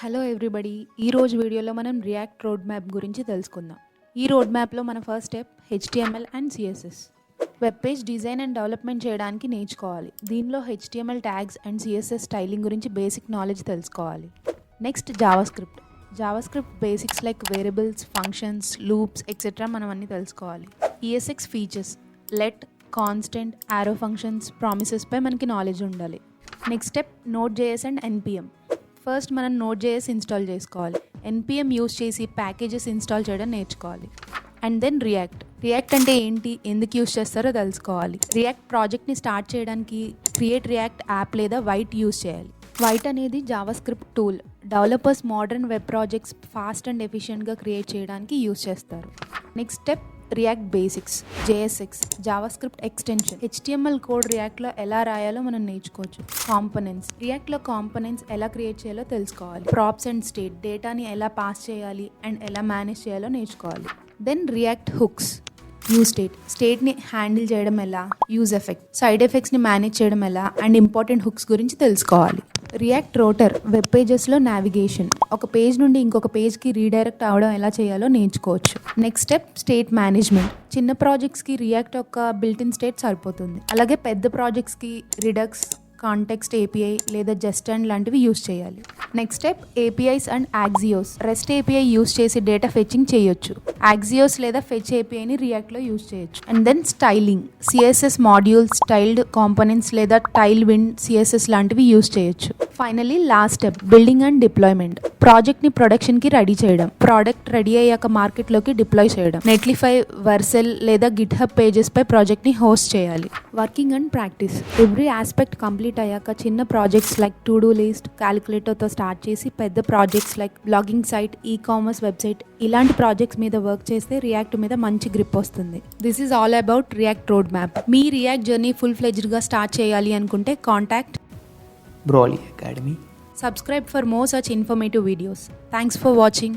Hello everybody, ఈరోజు వీడియోలో మనం రియాక్ట్ రోడ్ మ్యాప్ గురించి తెలుసుకుందాం. ఈ రోడ్ మ్యాప్లో మన first step HTML and CSS. Web page design and development చేయడానికి నేర్చుకోవాలి. దీనిలో HTML tags and CSS styling గురించి బేసిక్ నాలెడ్జ్ తెలుసుకోవాలి. Next JavaScript basics like variables, functions, loops etcetera మనం అన్నీ తెలుసుకోవాలి. ESX features, let, constant, arrow functions, ప్రామిసెస్పై మనకి నాలెడ్జ్ ఉండాలి. Next step Node.js and NPM. First మనం Node.js ఇన్స్టాల్ చేసుకోవాలి. NPM యూస్ చేసి ప్యాకేజెస్ ఇన్స్టాల్ చేయడం నేర్చుకోవాలి. అండ్ దెన్ రియాక్ట్ అంటే ఏంటి, ఎందుకు యూస్ చేస్తారో తెలుసుకోవాలి. రియాక్ట్ ప్రాజెక్ట్ని స్టార్ట్ చేయడానికి క్రియేట్ రియాక్ట్ యాప్ లేదా వైట్ యూస్ చేయాలి. వైట్ అనేది JavaScript tool. Developers modern web projects fast and ఎఫిషియెంట్గా క్రియేట్ చేయడానికి యూస్ చేస్తారు. Next step React basics, JSX, JavaScript extension. HTML code రియాక్ట్లో ఎలా రాయాలో మనం నేర్చుకోవచ్చు. కాంపోనెంట్స్, రియాక్ట్లో కాంపోనెంట్స్ ఎలా క్రియేట్ చేయాలో తెలుసుకోవాలి. ప్రాప్స్ అండ్ స్టేట్, డేటాని ఎలా పాస్ చేయాలి అండ్ ఎలా మేనేజ్ చేయాలో నేర్చుకోవాలి. దెన్ రియాక్ట్ హుక్స్, స్టేట్ని హ్యాండిల్ చేయడం ఎలా, యూజ్ ఎఫెక్ట్, సైడ్ ఎఫెక్ట్స్ని మేనేజ్ చేయడం ఎలా అండ్ ఇంపార్టెంట్ హుక్స్ గురించి తెలుసుకోవాలి. రియాక్ట్ రోటర్, వెబ్ పేజెస్లో నావిగేషన్, ఒక పేజ్ నుండి ఇంకొక పేజ్కి రీడైరెక్ట్ అవ్వడం ఎలా చేయాలో నేర్చుకోవచ్చు. Next step state management. చిన్న ప్రాజెక్ట్స్కి రియాక్ట్ ఒక బిల్ట్-ఇన్ స్టేట్ సరిపోతుంది. అలాగే పెద్ద ప్రాజెక్ట్స్కి రిడక్స్, కాంటెక్స్ట్ API లేదా జస్ట్ అండ్ లాంటివి యూస్ చేయాలి. Next step APIs and Axios. REST API use చేసి డేటా ఫెచింగ్ చేయొచ్చు. యాక్సియోస్ లేదా ఫెచ్ APIని రియాక్ట్లో యూస్ చేయొచ్చు. And then styling, CSS modules, styled components లేదా టైల్ విండ్ CSS లాంటివి యూస్ చేయొచ్చు. Finally last step building and deployment. ప్రాజెక్ట్ని ప్రొడక్షన్కి రెడీ చేయడం, ప్రోడక్ట్ రెడీ అయ్యాక మార్కెట్లోకి డిప్లాయ్ చేయడం. నెట్లిఫై, వర్సెల్ లేదా గిట్హబ్ పేజెస్పై ప్రాజెక్ట్ని హోస్ట్ చేయాలి. Working and practice. Every aspect complete అయ్యాక చిన్న projects like to do list, క్యాలిక్యులేటర్తో స్టార్ట్ చేసి పెద్ద projects like blogging site, e-commerce website ఇలాంటి ప్రాజెక్ట్స్ మీద వర్క్ చేస్తే రియాక్ట్ మీద మంచి గ్రిప్ వస్తుంది. This is all about React road map. మీ రియాక్ట్ జర్నీ ఫుల్ ఫ్లెడ్జ్డ్గా స్టార్ట్ చేయాలి అనుకుంటే contact Broly Academy. Subscribe for more such informative videos. Thanks for watching.